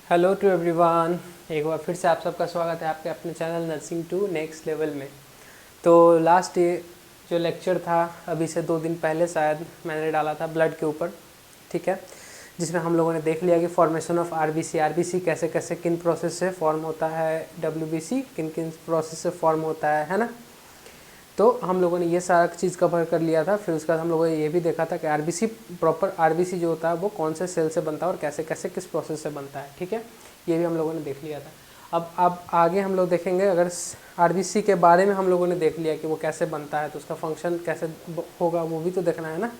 Hello to everyone. एक बार फिर से आप सबका स्वागत है आपके अपने channel nursing to next level में। तो लास्ट जो लेक्चर था अभी से 2 दिन पहले शायद मैंने डाला था ब्लड के ऊपर, ठीक है, जिसमें हम लोगों ने देख लिया कि फॉर्मेशन ऑफ आरबीसी कैसे कैसे किन प्रोसेस से फॉर्म होता है, डब्ल्यूबीसी किन किन प्रोसेस से फॉर्म होता है ना। तो हम लोगों ने ये सारा चीज़ कवर कर लिया था। फिर उसके बाद हम लोगों ने ये भी देखा था कि आरबीसी प्रॉपर आरबीसी जो होता है वो कौन से सेल से बनता है और कैसे कैसे किस प्रोसेस से बनता है, ठीक है, ये भी हम लोगों ने देख लिया था। अब आगे हम लोग देखेंगे, अगर आरबीसी के बारे में हम लोगों ने देख लिया कि वो कैसे बनता है तो उसका फंक्शन कैसे होगा वो भी तो देखना है ना,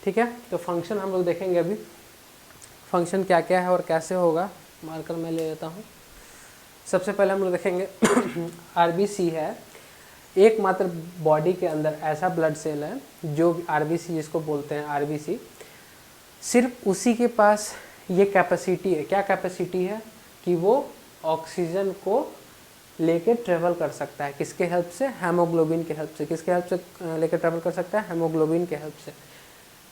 ठीक है। तो फंक्शन हम लोग देखेंगे अभी, फंक्शन क्या क्या है और कैसे होगा। मार्कर मैं ले लेता हूँ। सबसे पहले हम लोग देखेंगे आरबीसी है एकमात्र बॉडी के अंदर ऐसा ब्लड सेल है जो आरबीसी जिसको बोलते हैं आरबीसी, सिर्फ उसी के पास ये कैपेसिटी है। क्या कैपेसिटी है कि वो ऑक्सीजन को लेके ट्रेवल कर सकता है। किसके हेल्प से? हेमोग्लोबिन के हेल्प से। किसके हेल्प से लेके ट्रेवल कर सकता है? हेमोग्लोबिन के हेल्प से।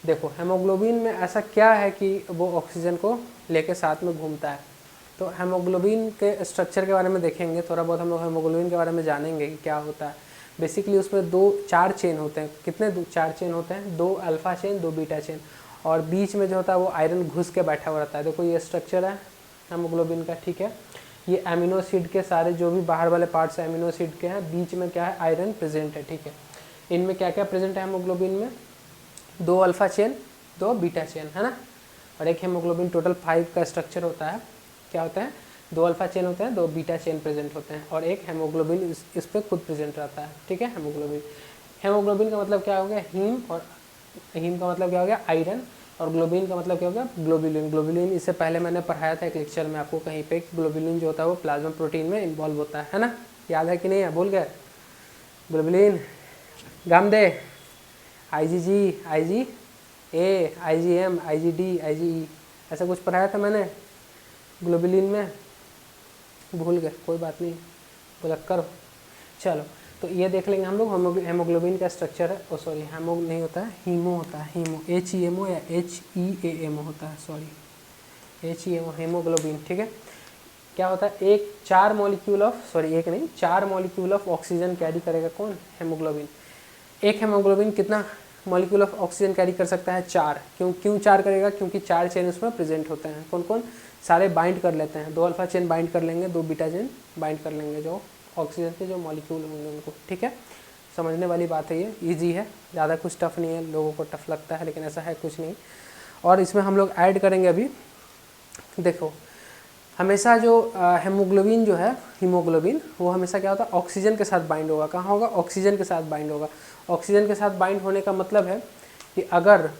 देखो हेमोग्लोबिन में ऐसा क्या है कि वो ऑक्सीजन को लेके साथ में घूमता है। तो हेमोग्लोबिन के स्ट्रक्चर के बारे में देखेंगे, थोड़ा बहुत हम लोग हेमोग्लोबिन के बारे में जानेंगे कि क्या होता है। बेसिकली उसमें 4 चेन होते हैं। कितने 4 चेन होते हैं? 2 अल्फा चेन, 2 बीटा चेन, और बीच में जो होता है वो आयरन घुस के बैठा हुआ रहता है। देखो ये स्ट्रक्चर है हेमोग्लोबिन का, ठीक है। ये एमिनो एसिड के सारे जो भी बाहर वाले पार्ट्स एमिनो एसिड के हैं, बीच में क्या है? आयरन प्रेजेंट है, ठीक है। इनमें क्या क्या प्रेजेंट है हेमोग्लोबिन में? 2 अल्फा चेन, 2 बीटा चेन, है ना। और एक हेमोग्लोबिन टोटल 5 का स्ट्रक्चर होता है। क्या होता है? 2 अल्फा चेन होते हैं, 2 बीटा चेन प्रेजेंट होते हैं, और एक हेमोग्लोबिन इस पर खुद प्रेजेंट रहता है, ठीक है। हेमोग्लोबिन, हेमोग्लोबिन का मतलब क्या हो गया? हीम, और हीम का मतलब क्या हो गया? आयरन, और ग्लोबिन का मतलब क्या हो गया? ग्लोबुलिन। ग्लोबुलिन इससे पहले मैंने पढ़ाया था एक लेक्चर में आपको कहीं पे, ग्लोबुलिन जो होता है वो प्लाज्मा प्रोटीन में इन्वॉल्व होता है ना। याद है कि नहीं है? भूल गए? ग्लोबुलिन, गामदे, आईजीजी, आईजी ए, आईजीएम, आईजीडी, आईजीई, ऐसा कुछ पढ़ाया था मैंने ग्लोबुलिन में। भूल गए, कोई बात नहीं, बुलक्कर। चलो तो ये देख लेंगे हम लोग। हेमोग्लोबिन का स्ट्रक्चर है, ओ सॉरी हेमो नहीं होता है, हीमो होता है। हीमो, HEMO या HEAMO होता है, सॉरी HEMO, हेमोग्लोबिन, ठीक है। क्या होता है? एक 4 मॉलिक्यूल ऑफ, सॉरी एक नहीं 4 मॉलिक्यूल ऑफ ऑक्सीजन कैरी करेगा। कौन? हेमोग्लोबिन। एक हेमोग्लोबिन कितना मॉलिक्यूल ऑफ ऑक्सीजन कैरी कर सकता है? 4। क्यों 4 करेगा? क्योंकि 4 चेन उसमें प्रेजेंट होते हैं। कौन कौन? सारे बाइंड कर लेते हैं। 2 अल्फा चेन बाइंड कर लेंगे, 2 बीटा चेन बाइंड कर लेंगे, जो ऑक्सीजन के जो मॉलिक्यूल होंगे उनको, ठीक है। समझने वाली बात है, ये ईजी है, ज़्यादा कुछ टफ नहीं है। लोगों को टफ लगता है लेकिन ऐसा है कुछ नहीं। और इसमें हम लोग ऐड करेंगे अभी, देखो हमेशा जो हेमोग्लोबिन जो है, हीमोग्लोबिन, वो हमेशा क्या होता है? ऑक्सीजन के साथ बाइंड होगा। कहाँ होगा? ऑक्सीजन के साथ बाइंड होगा। ऑक्सीजन के साथ बाइंड होने का मतलब है कि अगर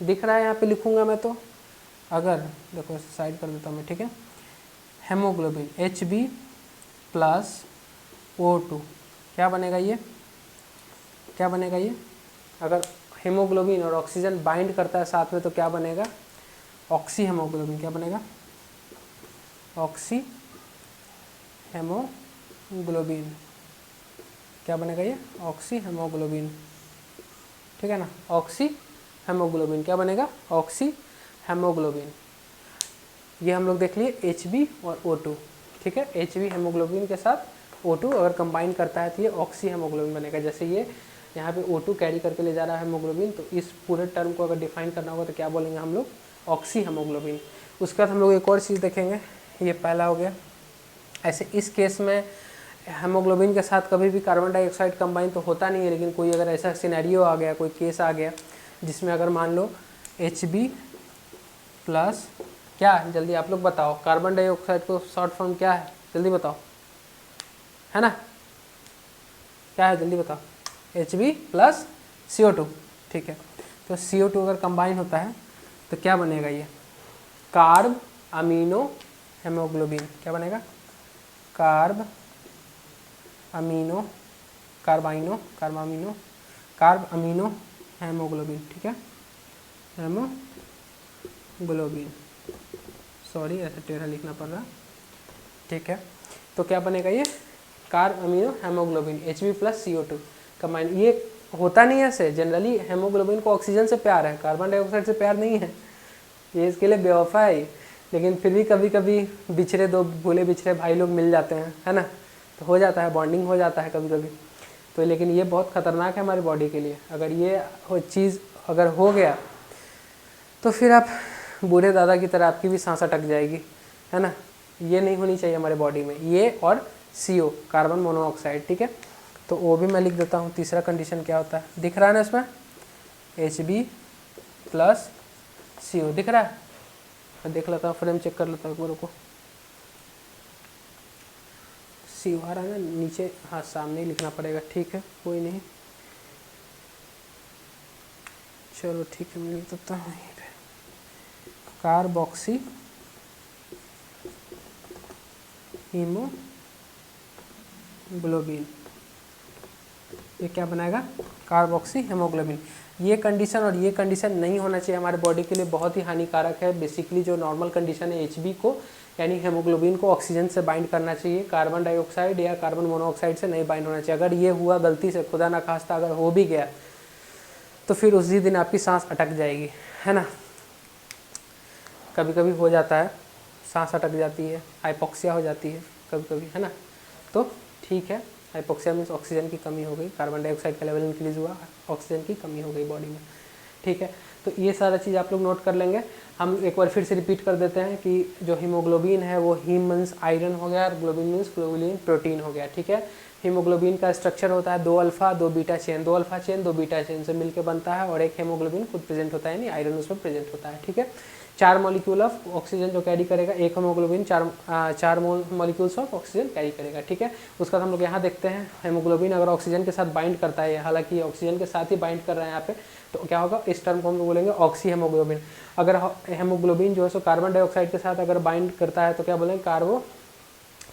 दिख रहा है यहाँ पे लिखूंगा मैं, तो अगर देखो साइड कर देता हूँ मैं, ठीक है। हेमोग्लोबिन Hb प्लस O2, क्या बनेगा ये? क्या बनेगा ये? अगर हेमोग्लोबिन और ऑक्सीजन बाइंड करता है साथ में तो क्या बनेगा? Oxy haemoglobin. क्या बनेगा? Oxy haemoglobin. क्या बनेगा ये? ऑक्सी हेमोग्लोबिन, ठीक है ना। ऑक्सी हेमोग्लोबिन क्या बनेगा? Oxy haemoglobin. ये हम लोग देख लिए Hb और O2, ठीक है। Hb हेमोग्लोबिन के साथ O2 अगर कंबाइन करता है तो ये ऑक्सी हेमोग्लोबिन बनेगा। जैसे ये यहाँ पे O2 कैरी करके ले जा रहा है हेमोग्लोबिन, तो इस पूरे टर्म को अगर डिफाइन करना होगा तो क्या बोलेंगे हम लोग? Oxy haemoglobin. उसके बाद हम लोग एक और चीज़ देखेंगे, ये पहला हो गया। ऐसे इस केस में हेमोग्लोबिन के साथ कभी भी कार्बन डाइऑक्साइड कंबाइन तो होता नहीं है, लेकिन कोई अगर ऐसा सिनेरियो आ गया, कोई केस आ गया जिसमें अगर मान लो Hb प्लस क्या, जल्दी आप लोग बताओ, कार्बन डाइऑक्साइड को शॉर्ट फॉर्म क्या है? जल्दी बताओ, है ना, क्या है? जल्दी बताओ। Hb प्लस CO2, ठीक है। तो CO2 अगर कंबाइन होता है तो क्या बनेगा ये? Carbamino haemoglobin. क्या बनेगा? Carbamino, carbamino, carbamino haemoglobin, ठीक है। हेमोग्लोबिन, सॉरी ऐसा टेढ़ा लिखना पड़ रहा, ठीक है। तो क्या बनेगा ये? Carbamino haemoglobin, Hb plus CO2 combine. ये होता नहीं है ऐसे, जनरली हेमोग्लोबिन को ऑक्सीजन से प्यार है, कार्बन डाइऑक्साइड से प्यार नहीं है, ये इसके लिए बेवफा है। लेकिन फिर भी कभी कभी बिछड़े दो भूले बिछड़े भाई लोग मिल जाते हैं, है ना, तो हो जाता है, बॉन्डिंग हो जाता है कभी कभी। तो लेकिन ये बहुत ख़तरनाक है हमारी बॉडी के लिए। अगर ये चीज़ अगर हो गया तो फिर आप बूढ़े दादा की तरह आपकी भी सांस अटक जाएगी, है ना। ये नहीं होनी चाहिए हमारे बॉडी में, ये और CO कार्बन मोनोऑक्साइड, ठीक है। तो वो भी मैं लिख देता हूँ। तीसरा कंडीशन क्या होता है, दिख रहा है ना इसमें, Hb+CO दिख रहा है। मैं देख लेता हूँ, फ्रेम चेक कर लेता हूँ एक बार को। CO आ रहा है ना नीचे, हाँ सामने ही लिखना पड़ेगा, ठीक है कोई नहीं, चलो ठीक है, मैं लिख देता हूँ यहीं पे कार्बोक्सी हीमोग्लोबिन। ये क्या बनाएगा, कार्बोक्सी हीमोग्लोबिन। ये कंडीशन और ये कंडीशन नहीं होना चाहिए हमारे बॉडी के लिए, बहुत ही हानिकारक है। बेसिकली जो नॉर्मल कंडीशन है Hb को यानी हेमोग्लोबिन को ऑक्सीजन से बाइंड करना चाहिए, कार्बन डाइऑक्साइड या कार्बन मोनोऑक्साइड से नहीं बाइंड होना चाहिए। अगर ये हुआ गलती से, खुदा ना खास्ता अगर हो भी गया, तो फिर उसी दिन आपकी सांस अटक जाएगी, है ना। कभी कभी हो जाता है, सांस अटक जाती है, हाइपोक्सिया हो जाती है कभी कभी, है ना। तो ठीक है, हाइपोक्सिया मीन्स ऑक्सीजन की कमी हो गई, कार्बन डाइऑक्साइड का लेवल इंक्रीज हुआ, ऑक्सीजन की कमी हो गई बॉडी में, ठीक है। तो ये सारा चीज़ आप लोग नोट कर लेंगे। हम एक बार फिर से रिपीट कर देते हैं कि जो हीमोग्लोबिन है वो हीम मीन्स आयरन हो गया और ग्लोबिन मीन्स ग्लोबुलिन प्रोटीन हो गया, ठीक है। हीमोग्लोबिन का स्ट्रक्चर होता है 2 alpha 2 beta chain, 2 alpha chain 2 beta chain से मिलकर बनता है, और एक हेमोग्लोबिन खुद प्रेजेंट होता है, यानी आयरन उसमें प्रेजेंट होता है, ठीक है। 4 मॉलिक्यूल ऑफ ऑक्सीजन जो कैरी करेगा, एक haemoglobin 4 molecules of oxygen carry करेगा, ठीक है। उसका हम लोग यहाँ देखते हैं, हेमोग्लोबिन अगर ऑक्सीजन के साथ बाइंड करता है, हालांकि ऑक्सीजन के साथ ही बाइंड कर रहा है यहाँ पे, तो क्या होगा, इस टर्म को हम लोग बोलेंगे ऑक्सी हेमोग्लोबिन। अगर हेमोग्लोबिन जो है सो कार्बन डाइऑक्साइड के साथ अगर बाइंड करता है तो क्या बोलेंगे,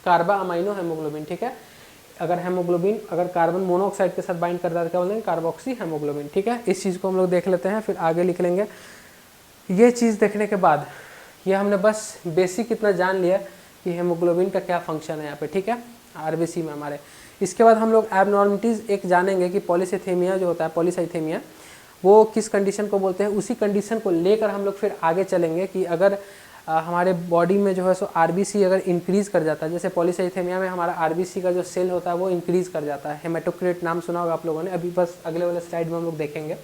कार्बा अमाइनो हेमोग्लोबिन, ठीक है। अगर हेमोग्लोबिन अगर कार्बन मोनोऑक्साइड के साथ बाइंड करता है तो क्या बोलेंगे, कार्बोक्सी हेमोग्लोबिन, ठीक है। इस चीज़ को हम लोग देख लेते हैं, फिर आगे लिख लेंगे। ये चीज़ देखने के बाद ये हमने बस बेसिक इतना जान लिया कि हेमोग्लोबिन का क्या फंक्शन है यहाँ पे, ठीक है, आरबीसी में हमारे। इसके बाद हम लोग एबनॉर्मलिटीज़ एक जानेंगे कि पॉलीसाइथेमिया जो होता है, पॉलीसाइथेमिया वो किस कंडीशन को बोलते हैं। उसी कंडीशन को लेकर हम लोग फिर आगे चलेंगे कि अगर हमारे बॉडी में जो है सो आरबीसी अगर इंक्रीज़ कर जाता है, जैसे पॉलीसाइथेमिया में हमारा आरबीसी का जो सेल होता है वो इंक्रीज़ कर जाता है। हेमेटोक्रिट नाम सुना होगा आप लोगों ने, अभी बस अगले वाले स्लाइड में हम लोग देखेंगे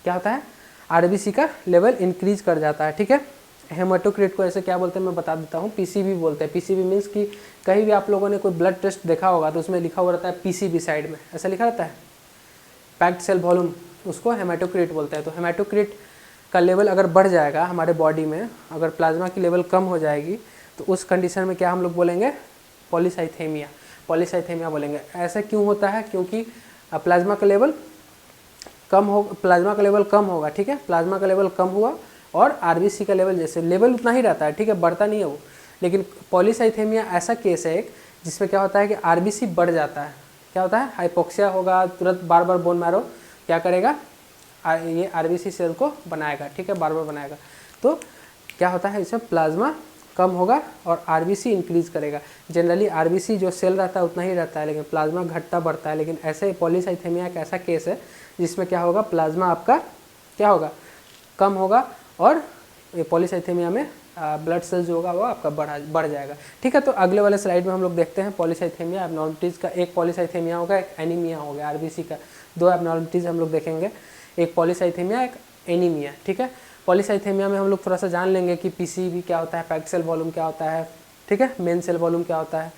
क्या होता है, आरबीसी का लेवल इंक्रीज कर जाता है, ठीक है। हेमेटोक्रिट को ऐसे क्या बोलते हैं मैं बता देता हूँ, पीसीबी बोलते हैं। पीसीबी मीन्स कि कहीं भी आप लोगों ने कोई ब्लड टेस्ट देखा होगा तो उसमें लिखा हुआ रहता है पीसीबी साइड में, ऐसा लिखा रहता है, पैक्ड सेल वॉल्यूम, उसको हेमेटोक्रिट बोलते हैं। तो हेमेटोक्रिट का लेवल अगर बढ़ जाएगा हमारे बॉडी में, अगर प्लाज्मा की लेवल कम हो जाएगी, तो उस कंडीशन में क्या हम लोग बोलेंगे, पॉलीसाइथेमिया, पॉलीसाइथेमिया बोलेंगे। ऐसा क्यों होता है, क्योंकि प्लाज्मा का लेवल कम हो, प्लाज्मा का लेवल कम होगा, ठीक है, प्लाज्मा का लेवल कम हुआ और आरबीसी का लेवल जैसे लेवल उतना ही रहता है, ठीक है, बढ़ता नहीं है वो। लेकिन पॉलीसाइथेमिया ऐसा केस है एक जिसमें क्या होता है कि आरबीसी बढ़ जाता है, क्या होता है, हाइपोक्सिया होगा, तुरंत बार बार बोन मैरो क्या करेगा, ये आरबीसी सेल को बनाएगा, ठीक है, बार बार बनाएगा। तो क्या होता है, इसमें प्लाज्मा कम होगा और आरबीसी इंक्रीज करेगा। जनरली आरबीसी जो सेल रहता है उतना ही रहता है, लेकिन प्लाज्मा घटता बढ़ता है। लेकिन ऐसे पॉलीसाइथेमिया एक ऐसा केस है जिसमें क्या होगा, प्लाज्मा आपका क्या होगा, कम होगा, और पॉलीसाइथेमिया में ब्लड सेल्स जो होगा वो आपका बढ़ जाएगा, ठीक है। तो अगले वाले स्लाइड में हम लोग देखते हैं पॉलीसाइथेमिया एबनॉर्मलिटीज़ का। एक पॉलीसाइथेमिया होगा, एक एनीमिया हो गया आरबीसी का। 2 एबनॉर्मलिटीज़ हम लोग देखेंगे, एक पॉलीसाइथेमिया, एक एनीमिया, ठीक है। पॉलीसाइथेमिया में हम लोग थोड़ा सा जान लेंगे कि पीसीबी क्या होता है, पैक्ड सेल वॉल्यूम क्या होता है, ठीक है, मेन सेल वॉल्यूम क्या होता है,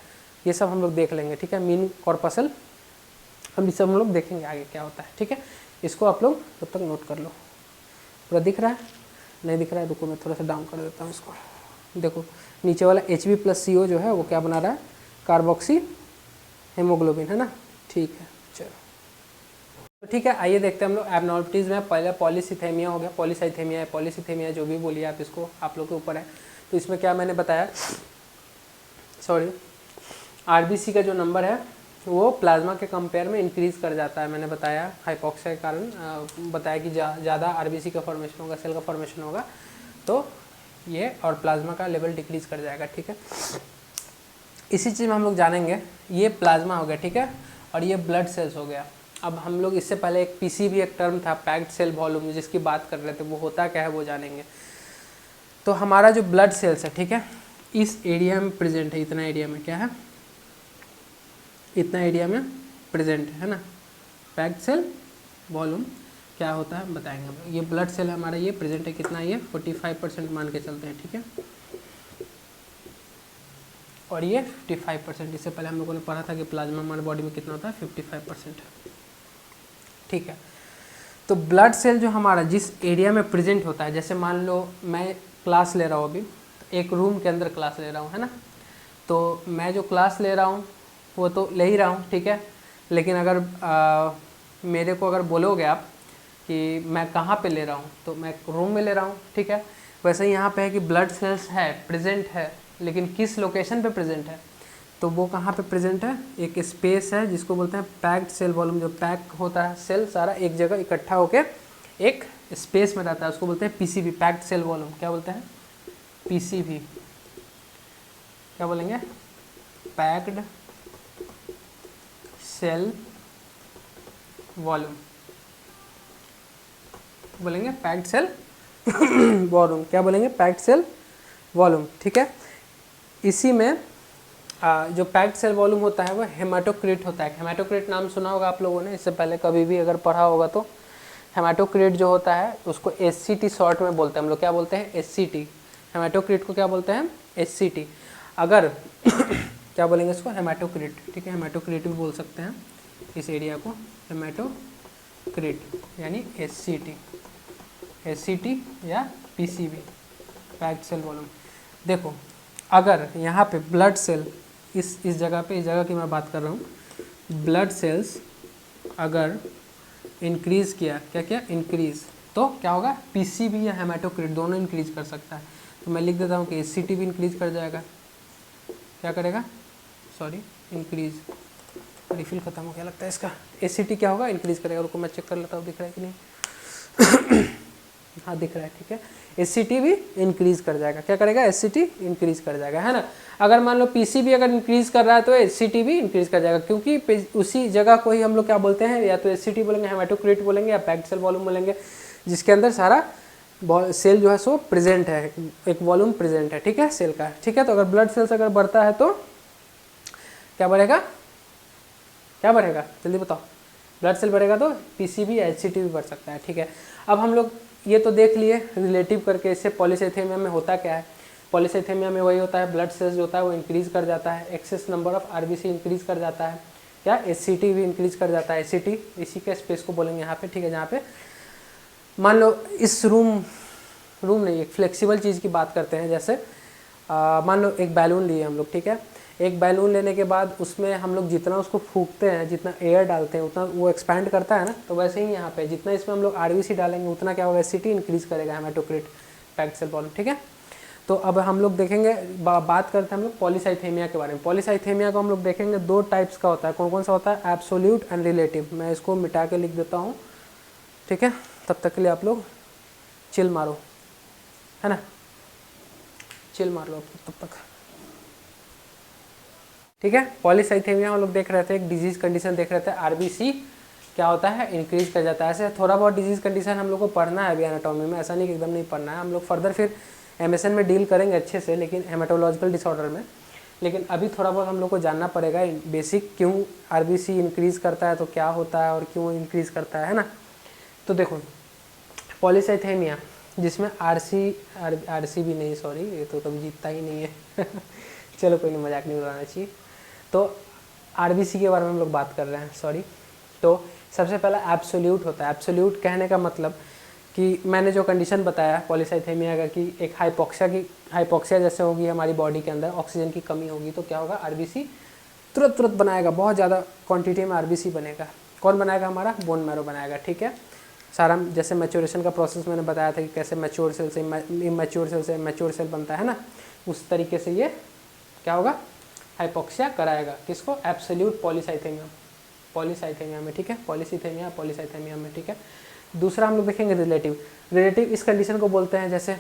ये सब हम लोग देख लेंगे, ठीक है। मीन कॉर्पसल हम सब हम लोग देखेंगे आगे क्या होता है, ठीक है। इसको आप लोग तब तक नोट कर लो। पूरा दिख रहा है, नहीं दिख रहा है, रुको मैं थोड़ा सा डाउन कर देता हूँ इसको। देखो नीचे वाला Hb+CO जो है वो क्या बना रहा है, कार्बोक्सी हेमोग्लोबिन, है ना, ठीक है। चलो तो ठीक है, आइए देखते हैं हम लोग एबनॉर्मलिटीज़ में। पहले पॉलीसाइथेमिया हो गया, पॉलीसाइथेमिया है, पॉलीसाइथेमिया जो भी बोलिए आप इसको, आप लोग के ऊपर है। तो इसमें क्या मैंने बताया, सॉरी, आरबीसी का जो नंबर है वो प्लाज्मा के कंपेयर में इंक्रीज़ कर जाता है। मैंने बताया हाइपोक्सिया के कारण बताया कि ज़्यादा आरबीसी का फॉर्मेशन होगा, सेल का फॉर्मेशन होगा, तो ये और प्लाज्मा का लेवल डिक्रीज कर जाएगा, ठीक है। इसी चीज़ में हम लोग जानेंगे, ये प्लाज्मा हो गया, ठीक है, और ये ब्लड सेल्स हो गया। अब हम लोग इससे पहले एक पीसीबी एक टर्म था, पैक्ड सेल वॉल्यूम, जिसकी बात कर रहे थे, वो होता क्या है वो जानेंगे। तो हमारा जो ब्लड सेल्स है, ठीक है, इस एरिया में प्रेजेंट है, इतना एरिया में क्या है, इतना एरिया में प्रेजेंट है ना। पैक्ड सेल वॉल्यूम क्या होता है बताएंगे हम। ये ब्लड सेल हमारा ये प्रेजेंट है कितना, ये 45% मान के चलते हैं, ठीक है, और ये 55%। इससे पहले हम लोगों ने पढ़ा था कि प्लाज्मा हमारे बॉडी में कितना होता है, 55%, ठीक है। तो ब्लड सेल जो हमारा जिस एरिया में प्रेजेंट होता है, जैसे मान लो मैं क्लास ले रहा हूँ अभी, एक रूम के अंदर क्लास ले रहा हूँ, है ना, तो मैं जो क्लास ले रहा हूँ वो तो ले ही रहा हूँ, ठीक है, लेकिन अगर मेरे को अगर बोलोगे आप कि मैं कहाँ पे ले रहा हूँ, तो मैं रूम में ले रहा हूँ, ठीक है। वैसे ही यहाँ पे है कि ब्लड सेल्स है, प्रेजेंट है, लेकिन किस लोकेशन पे प्रेजेंट है, तो वो कहाँ पे प्रेजेंट है, एक स्पेस है जिसको बोलते हैं पैक्ड सेल वॉल्यूम। जो पैक होता है सेल सारा एक जगह इकट्ठा होकर एक स्पेस में रहता है, उसको बोलते हैं पीसीबी, पैक्ड सेल वॉल्यूम। क्या बोलते हैं, पीसीबी, क्या बोलेंगे, पैक्ड सेल वॉल्यूम बोलेंगे, पैक्ड सेल वॉल्यूम, क्या बोलेंगे, पैक्ड सेल वॉल्यूम, ठीक है। इसी में जो पैक्ड सेल वॉल्यूम होता है वो हेमाटोक्रिट होता है। हेमाटोक्रिट नाम सुना होगा आप लोगों ने, इससे पहले कभी भी अगर पढ़ा होगा तो। हेमाटोक्रिट जो होता है उसको एससीटी शॉर्ट में बोलते हैं हम लोग, क्या बोलते हैं, एससीटी। हेमाटोक्रिट को क्या बोलते हैं, एससीटी। अगर क्या बोलेंगे इसको, हेमाटोक्रिट, ठीक है, हेमाटोक्रिट भी बोल सकते हैं इस एरिया को, हेमाटोक्रिट यानी एससीटी, एससीटी या पीसीबी, पैक्ड सेल वॉल्यूम। देखो अगर यहाँ पे ब्लड सेल इस जगह पे, इस जगह की मैं बात कर रहा हूँ, ब्लड सेल्स अगर इंक्रीज़ किया, क्या क्या इंक्रीज़, तो क्या होगा, पीसीबी या हेमाटोक्रिट दोनों इंक्रीज कर सकता है। तो मैं लिख देता हूँ कि एससीटी भी इंक्रीज कर जाएगा, क्या करेगा, सॉरी इंक्रीज, रिफिल खत्म हो गया लगता है इसका। एससीटी क्या होगा, इंक्रीज करेगा। रुको मैं चेक कर लेता हूँ दिख रहा है कि नहीं हाँ दिख रहा है, ठीक है। एससीटी भी इंक्रीज कर जाएगा, क्या करेगा, एससीटी इंक्रीज कर जाएगा, है ना। अगर मान लो पीसीबी अगर इंक्रीज कर रहा है तो एससीटी भी इंक्रीज कर जाएगा, क्योंकि उसी जगह को ही हम लोग क्या बोलते हैं, या तो एससीटी बोलेंगे, हेमाटोक्रिट बोलेंगे, या पैक्ड सेल वॉल्यूम बोलेंगे, जिसके अंदर सारा सेल जो है सो प्रेजेंट है, एक वॉल्यूम प्रेजेंट है, ठीक है, सेल का, ठीक है। तो अगर ब्लड सेल्स अगर बढ़ता है तो क्या बढ़ेगा, क्या बढ़ेगा, जल्दी बताओ, ब्लड सेल बढ़ेगा तो पीसीबी या एचसीटी भी बढ़ सकता है, ठीक है। अब हम लोग ये तो देख लिए रिलेटिव करके, इससे पॉलीसाइथेमिया में होता क्या है। पॉलीसाइथेमिया में वही होता है, ब्लड सेल्स जो होता है वो इंक्रीज कर जाता है, excess number of RBC increase कर जाता है, क्या एचसीटी भी इंक्रीज कर जाता है। एचसीटी इसी के स्पेस को बोलेंगे यहाँ पे, ठीक है, जहाँ पे मान लो इस रूम नहीं, एक फ्लेक्सिबल चीज़ की बात करते हैं, जैसे मान लो एक बैलून लिए हम लोग, ठीक है। एक बैलून लेने के बाद उसमें हम लोग जितना उसको फूंकते हैं, जितना एयर डालते हैं उतना वो एक्सपैंड करता है ना। तो वैसे ही यहाँ पे जितना इसमें हम लोग आरबीसी डालेंगे उतना क्या होगा, एचसीटी इंक्रीज करेगा, हेमाटोक्रिट, पैक्ड सेल वॉल्यूम, ठीक है। तो अब हम लोग देखेंगे, बात करते हैं हम लोग पॉलीसाइथेमिया के बारे में। पॉलीसाइथेमिया को हम लोग देखेंगे दो टाइप्स का होता है। कौन कौन सा होता है, एब्सोल्यूट एंड रिलेटिव। मैं इसको मिटा के लिख देता हूँ, ठीक है, तब तक के लिए आप लोग चिल मारो, है ना, चिल मार लो तब तक, ठीक है। पॉलीसाइथेमिया हम लोग देख रहे थे, एक डिजीज कंडीशन देख रहे थे, आरबीसी क्या होता है, इंक्रीज कर जाता है। ऐसे थोड़ा बहुत डिजीज कंडीशन हम लोग को पढ़ना है अभी एनाटॉमी में, ऐसा नहीं कि एकदम नहीं पढ़ना है, हम लोग फर्दर फिर एमएसएन में डील करेंगे अच्छे से, लेकिन हेमाटोलॉजिकल डिसऑर्डर में। लेकिन अभी थोड़ा बहुत हम लोग को जानना पड़ेगा बेसिक, क्यों आरबीसी इंक्रीज करता है, तो क्या होता है और क्यों इंक्रीज करता है ना। तो देखो पॉलीसाइथेमिया जिसमें आरसी भी नहीं, सॉरी ये तो कभी जीतता ही नहीं है चलो कोई नहीं, मजाक नहीं उड़ाना चाहिए। तो आरबीसी के बारे में हम लोग बात कर रहे हैं, सॉरी। तो सबसे पहला एब्सोल्यूट होता है। एब्सोल्यूट कहने का मतलब कि मैंने जो कंडीशन बताया पॉलीसाइथेमिया का, कि एक हाइपोक्सिया जैसे होगी हमारी बॉडी के अंदर, ऑक्सीजन की कमी होगी, तो क्या होगा, आरबीसी तुरंत बनाएगा, बहुत ज़्यादा क्वांटिटी में आरबीसी बनेगा। कौन बनाएगा, हमारा बोन मैरो बनाएगा, ठीक है। सारा जैसे मैच्योरेशन का प्रोसेस मैंने बताया था कि कैसे मैच्योर सेल से इमैच्योर सेल से मैच्योर सेल बनता है ना, उस तरीके से ये क्या होगा, हाइपोक्सिया कराएगा। किसको, एब्सोल्यूट पॉलीसाइथेमिया में, ठीक है, पॉलीसाइथेमिया में, ठीक है। दूसरा हम लोग देखेंगे रिलेटिव। इस कंडीशन को बोलते हैं, जैसे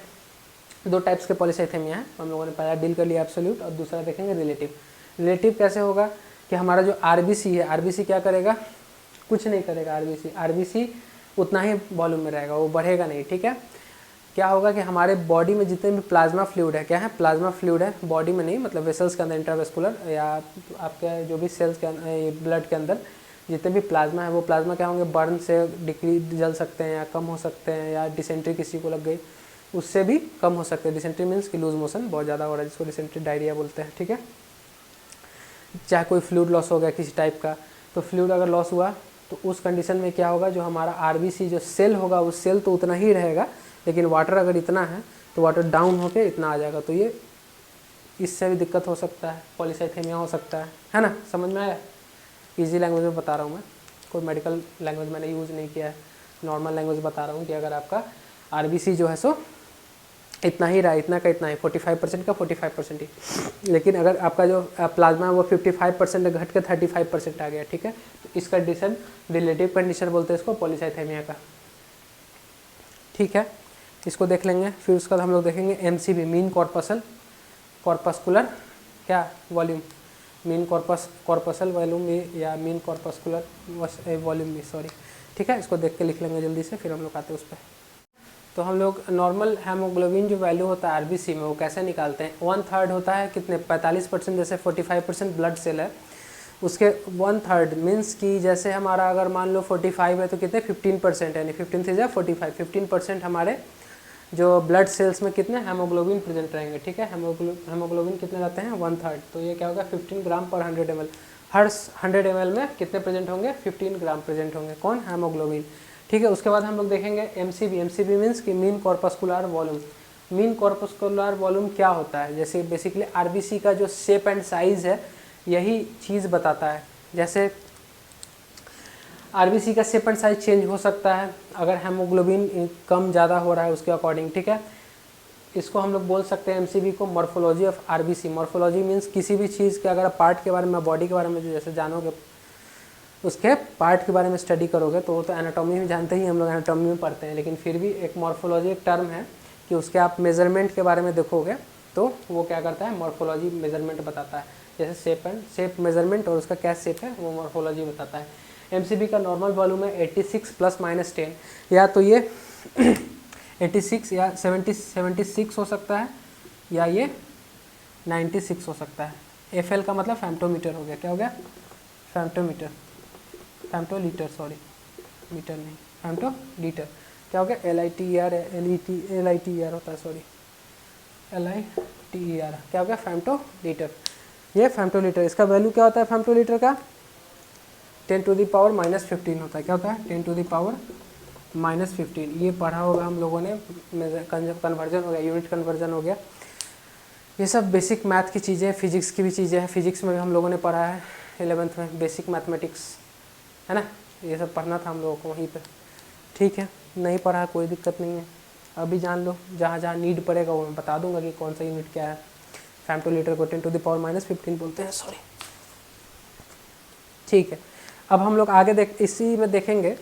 दो टाइप्स के पॉलीसाइथेमिया है, हम लोगों ने पहला डील कर लिया एब्सोल्यूट, और दूसरा देखेंगे रिलेटिव कैसे होगा, कि हमारा जो आरबीसी है, आरबीसी क्या करेगा, कुछ नहीं करेगा, आरबीसी उतना ही वॉल्यूम में रहेगा, वो बढ़ेगा नहीं, ठीक है। क्या होगा कि हमारे बॉडी में जितने भी प्लाज्मा फ्लूइड है, क्या है प्लाज्मा फ्लूइड है बॉडी में, नहीं मतलब वेसल्स के अंदर इंट्रावेस्कुलर या आपके जो भी सेल्स के ब्लड के अंदर जितने भी प्लाज्मा है वो प्लाज्मा क्या होंगे, बर्न से डिक्रीज जल सकते हैं या कम हो सकते हैं, या डिसेंट्री किसी को लग गई उससे भी कम हो सकते हैं। डिसेंट्री मीन्स कि लूज मोशन बहुत ज़्यादा हो रहा है, जिसको डिसेंट्री डायरिया बोलते हैं, ठीक है। चाहे कोई फ्लूइड लॉस हो गया किसी टाइप का, तो फ्लूइड अगर लॉस हुआ तो उस कंडीशन में क्या होगा, जो हमारा आरबीसी जो सेल होगा वो सेल तो उतना ही रहेगा, लेकिन वाटर अगर इतना है तो वाटर डाउन होके इतना आ जाएगा, तो ये इससे भी दिक्कत हो सकता है, पॉलीसाइथेमिया हो सकता है ना। समझ में आया? इजी लैंग्वेज में बता रहा हूँ मैं, कोई मेडिकल लैंग्वेज मैंने यूज़ नहीं किया है, नॉर्मल लैंग्वेज बता रहा हूँ कि अगर आपका आरबीसी जो है सो इतना ही रहा, इतना का इतना ही, 45% का 45% ही, लेकिन अगर आपका जो प्लाज्मा है वो 55% घट के 35% आ गया, ठीक है, तो इस कंडीशन रिलेटिव कंडीशन बोलते हैं इसको, पॉलीसाइथेमिया का, ठीक है। इसको देख लेंगे। फिर उसके बाद हम लोग देखेंगे एमसीवी, मीन कॉर्पस्कुलर क्या वॉल्यूम, मीन कॉर्पसल वॉल्यूम या मीन कॉर्पस्कुलर वॉल्यूम भी, सॉरी, ठीक है। इसको देख के लिख लेंगे जल्दी से, फिर हम लोग आते हैं उस पर। तो हम लोग नॉर्मल हेमोग्लोबिन जो वैल्यू होता है आरबीसी में वो कैसे निकालते हैं, 1/3 होता है कितने, 45%, जैसे 45% ब्लड सेल है उसके 1/3 मीन्स कि जैसे हमारा अगर मान लो 45 है तो कितने 15% है, यानी 15 से या 45, 15% हमारे जो ब्लड सेल्स में कितने हेमोग्लोबिन प्रेजेंट रहेंगे, ठीक है। हेमोग्लोबिन कितने रहते हैं 1/3, तो ये क्या होगा 15 ग्राम पर 100 ml, हर 100 ml में कितने प्रेजेंट होंगे 15 ग्राम प्रेजेंट होंगे, कौन, हेमोग्लोबिन, ठीक है। उसके बाद हम लोग देखेंगे एमसीवी, एमसीवी मीन्स कि mean corpuscular volume. Mean corpuscular volume क्या होता है, जैसे बेसिकली आरबीसी का जो शेप एंड साइज है यही चीज़ बताता है। जैसे आरबीसी का शेप एंड साइज चेंज हो सकता है अगर हेमोग्लोबिन कम ज़्यादा हो रहा है उसके अकॉर्डिंग, ठीक है। इसको हम लोग बोल सकते हैं एमसीवी को morphology of RBC. Morphology means किसी भी चीज़ के अगर पार्ट के बारे में, बॉडी के बारे में जैसे जानोगे, उसके पार्ट के बारे में स्टडी करोगे तो वो तो एनाटॉमी में जानते ही, हम लोग एनाटॉमी में पढ़ते हैं, लेकिन फिर भी एक मॉर्फोलॉजी एक टर्म है कि उसके आप मेजरमेंट के बारे में देखोगे तो वो क्या करता है, मॉर्फोलॉजी मेजरमेंट बताता है। जैसे शेप मेजरमेंट और उसका क्या शेप है वो मॉर्फोलॉजी बताता है। एमसीबी का नॉर्मल वॉल्यूम है 86 ± 10, या तो ये 86 या 76 हो सकता है, या ये 96 हो सकता है। एफएल का मतलब फेम्टोमीटर हो गया, क्या हो गया, फेम्टोमीटर, फेम्टोलीटर, सॉरी मीटर नहीं, फेम्टोलीटर, क्या हो गया, LITER होता है, सॉरी LITER, क्या हो गया, फेम्टोलीटर। ये फेम्टोलीटर, इसका वैल्यू क्या होता है फेम्टोलीटर का, 10⁻⁻15 होता है, क्या होता है 10⁻⁻15। ये पढ़ा होगा हम लोगों ने, कन्वर्जन हो गया, यूनिट कन्वर्जन हो गया, ये सब बेसिक मैथ की चीज़ें, फिजिक्स की भी चीज़ें हैं, फिजिक्स में भी हम लोगों ने पढ़ा है 11th में, बेसिक मैथमेटिक्स है ना, ये सब पढ़ना था हम लोगों को वहीं पे, ठीक है। नहीं पढ़ा कोई दिक्कत नहीं है, अभी जान लो, जहाँ जहाँ नीड पड़ेगा वो मैं बता दूंगा कि कौन सा यूनिट क्या है। फेम्टोलीटर को 10⁻⁻15 बोलते हैं, सॉरी, ठीक है। अब हम लोग आगे इसी में देखेंगे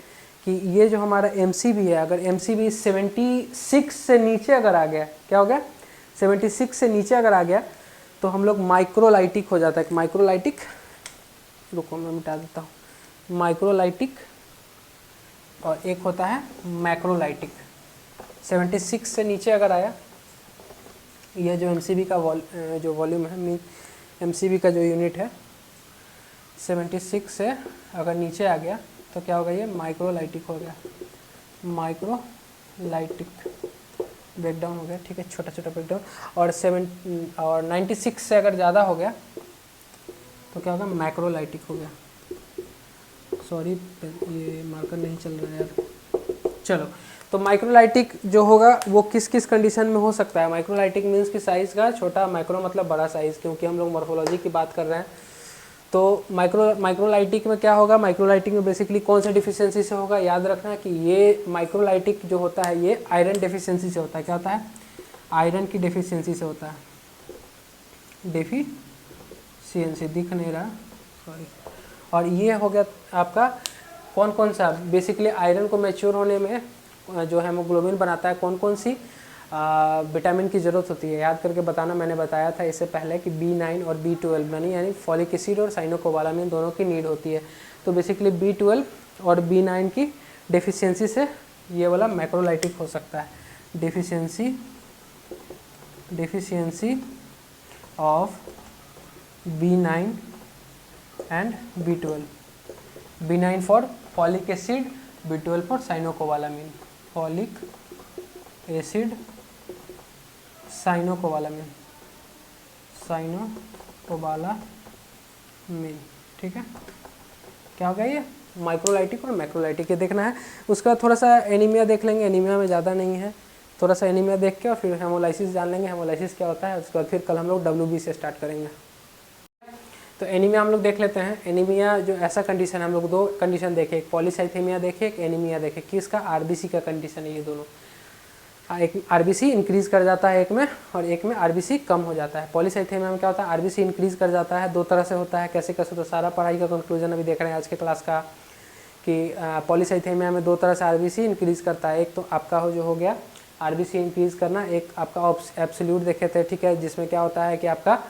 कि ये जो हमारा एमसीबी है, अगर एमसीबी 76 से नीचे अगर आ गया, क्या हो गया 76 से नीचे अगर आ गया तो हम लोग माइक्रोलाइटिक हो जाता है। माइक्रोलाइटिक, रुको मैं मिटा देता हूँ, माइक्रोलाइटिक और एक होता है मैक्रोलाइटिक। 76 से नीचे अगर आया, यह जो एमसीबी का जो वॉल्यूम है, मीन एमसीबी का जो यूनिट है 76 से अगर नीचे आ गया तो क्या होगा, ये माइक्रोलाइटिक हो गया, माइक्रोलाइटिक ब्रेकडाउन हो गया, ठीक है, छोटा छोटा ब्रेकडाउन। और 96 से अगर ज़्यादा हो गया तो क्या होगा, मैक्रोलाइटिक हो गया। सॉरी ये मार्कर नहीं चल रहा है यार, चलो। तो माइक्रोलाइटिक जो होगा वो किस किस कंडीशन में हो सकता है, माइक्रोलाइटिक मीन्स कि साइज़ का छोटा, माइक्रो मतलब बड़ा साइज़, क्योंकि हम लोग मॉर्फोलॉजी की बात कर रहे हैं। तो माइक्रोलाइटिक में क्या होगा, माइक्रोलाइटिक में बेसिकली कौन से डिफिशियंसी से होगा, याद रखना कि ये माइक्रोलाइटिक जो होता है ये आयरन डेफिशिएंसी से होता है। क्या होता है, आयरन की डेफिशिएंसी से होता है, डेफिशिएंसी दिख नहीं रहा, सॉरी। और ये हो गया आपका कौन कौन सा, बेसिकली आयरन को मैच्योर होने में जो हेमोग्लोबिन बनाता है, कौन कौन सी विटामिन की ज़रूरत होती है, याद करके बताना। मैंने बताया था इससे पहले कि B9 और B12 यानी फॉलिक एसिड और साइनोकोबालामिन दोनों की नीड होती है। तो बेसिकली B12 और B9 की डेफिशिएंसी से ये वाला मैक्रोलाइटिक हो सकता है। deficiency of B9 and B12. B9 for folic acid, B12 for cyanocobalamin. Folic acid, cyanocobalamin, ठीक है। क्या हो गया ये? माइक्रोलाइटिक और मैक्रोलाइटिक ये देखना है। उसका थोड़ा सा एनीमिया देख लेंगे, एनीमिया में ज़्यादा नहीं है, थोड़ा सा एनीमिया देख के और फिर हेमोलाइसिस जान लेंगे, हेमोलाइसिस क्या होता है। उसके बाद फिर कल हम लोग WB से स्टार्ट करेंगे। तो एनीमिया हम लोग देख लेते हैं। एनीमिया जो ऐसा कंडीशन है, हम लोग दो कंडीशन देखे, एक पॉलीसाइथेमिया देखे, एक एनीमिया देखे। किसका? RBC का कंडीशन है ये दोनों। एक RBC इंक्रीज़ कर जाता है एक में, और एक में RBC कम हो जाता है। पॉलीसाइथेमिया में क्या होता है? RBC इंक्रीज़ कर जाता है, दो तरह से होता है। कैसे कैसे? तो सारा पढ़ाई का कंक्लूजन अभी देख रहे हैं आज के क्लास का, कि पॉलीसाइथेमिया में दो तरह से RBC इंक्रीज़ करता है। एक तो आपका जो हो गया RBC इंक्रीज़ करना, एक आपका एब्सोल्यूट देखे थे, ठीक है, जिसमें क्या होता है कि आपका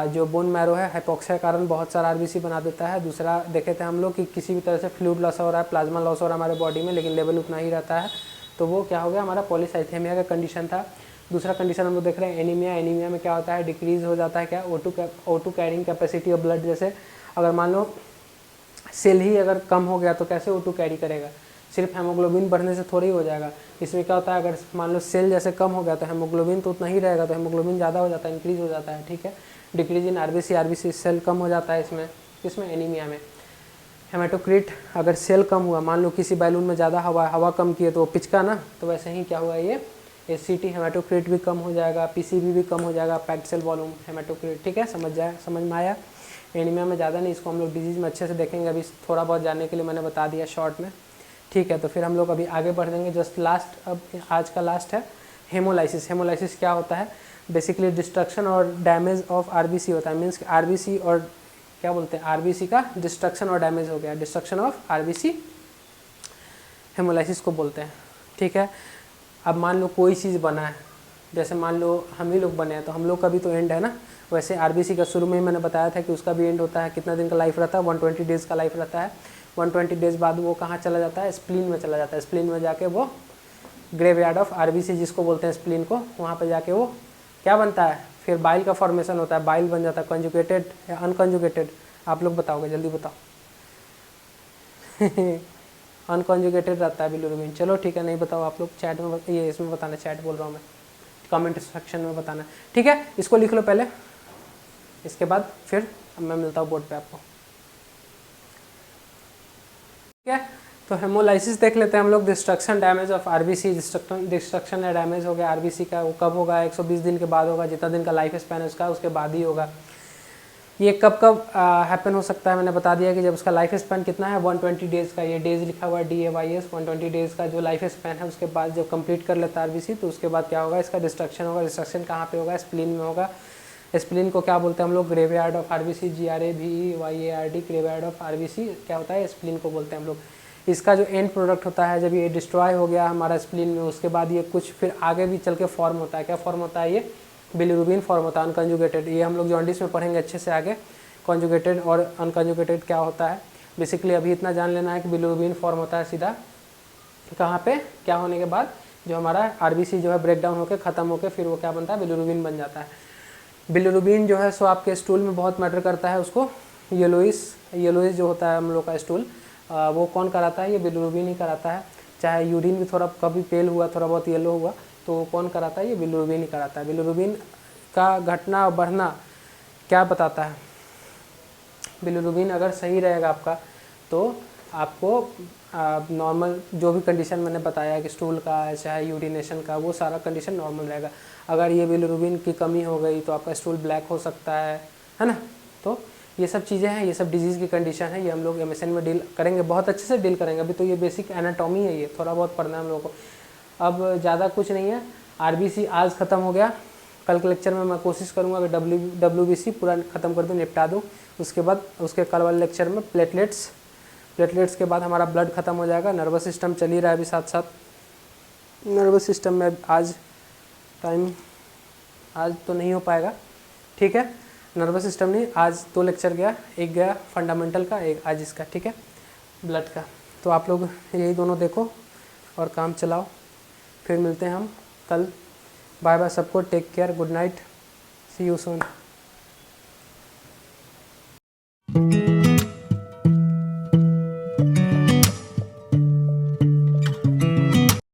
जो बोन मैरो है हाइपोक्सिया के कारण बहुत सारा RBC बना देता है। दूसरा देखे थे हम लोग कि किसी भी तरह से फ्लूइड लॉस हो रहा है, प्लाज्मा लॉस हो रहा है हमारे बॉडी में, लेकिन लेवल उतना ही रहता है, तो वो क्या हो गया? हमारा पॉलीसाइथेमिया का कंडीशन था। दूसरा कंडीशन हम लोग देख रहे हैं एनीमिया। एनीमिया में क्या होता है? डिक्रीज़ हो जाता है क्या? O2 carrying capacity of blood. जैसे अगर मान लो सेल ही अगर कम हो गया तो कैसे O2 कैरी करेगा? सिर्फ हेमोग्लोबिन बढ़ने से थोड़ी हो जाएगा। इसमें क्या होता है? अगर मान लो सेल जैसे कम हो गया तो हेमोग्लोबिन तो उतना ही रहेगा, तो हेमोग्लोबिन ज़्यादा हो जाता है, इंक्रीज़ हो जाता है, ठीक है। डिक्रीज इन RBC सेल कम हो जाता है इसमें एनीमिया में। हेमाटोक्रिट, अगर सेल कम हुआ, मान लो किसी बैलून में ज़्यादा हवा कम की है तो वो पिचका ना, तो वैसे ही क्या हुआ ये HCT हेमाटोक्रिट भी कम हो जाएगा, PCV भी कम हो जाएगा, पैक्ड सेल वॉल्यूम हेमाटोक्रिट, ठीक है। समझ में आया? एनीमिया में ज़्यादा नहीं, इसको हम लोग डिजीज़ में अच्छे से देखेंगे। अभी थोड़ा बहुत जानने के लिए मैंने बता दिया शॉर्ट में, ठीक है। तो फिर हम लोग अभी आगे बढ़ देंगे। जस्ट लास्ट, अब आज का लास्ट है हेमोलाइसिस। हेमोलाइसिस क्या होता है? बेसिकली डिस्ट्रक्शन और डैमेज ऑफ RBC होता है। मीन्स RBC और क्या बोलते हैं, RBC का डिस्ट्रक्शन और डैमेज हो गया, डिस्ट्रक्शन ऑफ RBC हेमोलाइसिस को बोलते हैं, ठीक है। अब मान लो कोई चीज़ बना है, जैसे मान लो हम ही लोग बने हैं, तो हम लोग का भी तो एंड है ना। वैसे RBC का शुरू में ही मैंने बताया था कि उसका भी एंड होता है। कितना दिन का लाइफ रहता है? 120 डेज़ का लाइफ रहता है। 120 डेज़ बाद वो कहाँ चला जाता है? स्प्लीन में चला जाता है। स्प्लीन में जाके वो ग्रेवयार्ड ऑफ RBC जिसको बोलते हैं स्प्लीन को, वहाँ पर जाके वो क्या बनता है? फिर बाइल का फॉर्मेशन होता है, बाइल बन जाता है। कंजुगेटेड या अनकंजुगेटेड? आप लोग बताओगे, जल्दी बताओ। अनकंजुगेटेड रहता है बिलिरुबिन। चलो ठीक है, नहीं बताओ आप लोग, चैट में ये इसमें बताना, चैट बोल रहा हूँ मैं, कमेंट सेक्शन में बताना, ठीक है। इसको लिख लो पहले, इसके बाद फिर मैं मिलता हूँ बोर्ड पे आपको, ठीक है। तो हेमोलाइसिस देख लेते हैं हम लोग। Destruction damage of RBC, destruction या डैमेज हो गया RBC का, वो कब होगा? 120 दिन के बाद होगा। जितना दिन का लाइफ स्पैन है उसका, उसके बाद ही होगा। ये कब कब हैपन हो सकता है? मैंने बता दिया कि जब उसका लाइफ स्पैन कितना है, 120 डेज़ का। ये डेज़ लिखा हुआ है DAYS, 120 डेज़ का जो लाइफ स्पैन है, उसके बाद जब कंप्लीट कर लेता है RBC, तो उसके बाद क्या होगा? इसका डिस्ट्रक्शन होगा। डिस्ट्रक्शन कहाँ पे होगा? स्प्लीन में होगा। स्प्लीन को क्या बोलते हैं हम लोग? Graveyard of RBC, GRAVEYARD, graveyard of RBC क्या होता है? स्प्लीन को बोलते हैं हम लोग। इसका जो एंड प्रोडक्ट होता है, जब ये डिस्ट्रॉय हो गया हमारा स्प्लीन में, उसके बाद ये कुछ फिर आगे भी चल के फॉर्म होता है। क्या फॉर्म होता है? ये बिलिरुबिन फॉर्म होता है, अनकंजुगेटेड। ये हम लोग जॉन्डिस में पढ़ेंगे अच्छे से आगे, कॉन्जुगेटेड और अनकंजुगेटेड क्या होता है। बेसिकली अभी इतना जान लेना है कि बिलिरुबिन फॉर्म होता है सीधा कहाँ पे, क्या होने के बाद, जो हमारा RBC जो है ब्रेक डाउन होकर ख़त्म होकर फिर वो क्या बनता है? बिलिरुबिन बन जाता है। बिलिरुबिन जो है सो आपके स्टूल में बहुत मैटर करता है। उसको येलोइस जो होता है हम लोग का स्टूल, वो कौन कराता है? ये बिलिरुबिन ही कराता है। चाहे यूरिन भी थोड़ा कभी पेल हुआ, थोड़ा बहुत येलो हुआ, तो कौन कराता है? ये बिलिरुबिन ही कराता है। बिलिरुबिन का घटना और बढ़ना क्या बताता है? बिलिरुबिन अगर सही रहेगा आपका, तो आपको नॉर्मल जो भी कंडीशन मैंने बताया कि स्टूल का चाहे यूरिनेशन का, वो सारा कंडीशन नॉर्मल रहेगा। अगर ये बिलिरुबिन की कमी हो गई तो आपका स्टूल ब्लैक हो सकता है ना। तो ये सब चीज़ें हैं, ये सब डिजीज़ की कंडीशन है, ये हम लोग MSN में डील करेंगे, बहुत अच्छे से डील करेंगे। अभी तो ये बेसिक एनाटॉमी है, ये थोड़ा बहुत पढ़ना है हम लोगों को। अब ज़्यादा कुछ नहीं है। RBC आज ख़त्म हो गया। कल के लेक्चर में मैं कोशिश करूँगा कि WBC पूरा ख़त्म कर दूँ, निपटा दूँ। उसके बाद उसके कल वाले लेक्चर में प्लेटलेट्स के बाद हमारा ब्लड ख़त्म हो जाएगा। नर्वस सिस्टम चल ही रहा है अभी साथ साथ। नर्वस सिस्टम में आज तो नहीं हो पाएगा, ठीक है। नर्वस सिस्टम नहीं, आज 2 लेक्चर गया, एक गया फंडामेंटल का, एक आज इसका, ठीक है, ब्लड का। तो आप लोग यही दोनों देखो और काम चलाओ। फिर मिलते हैं हम कल। बाय बाय सबको, take care, good night, see you soon.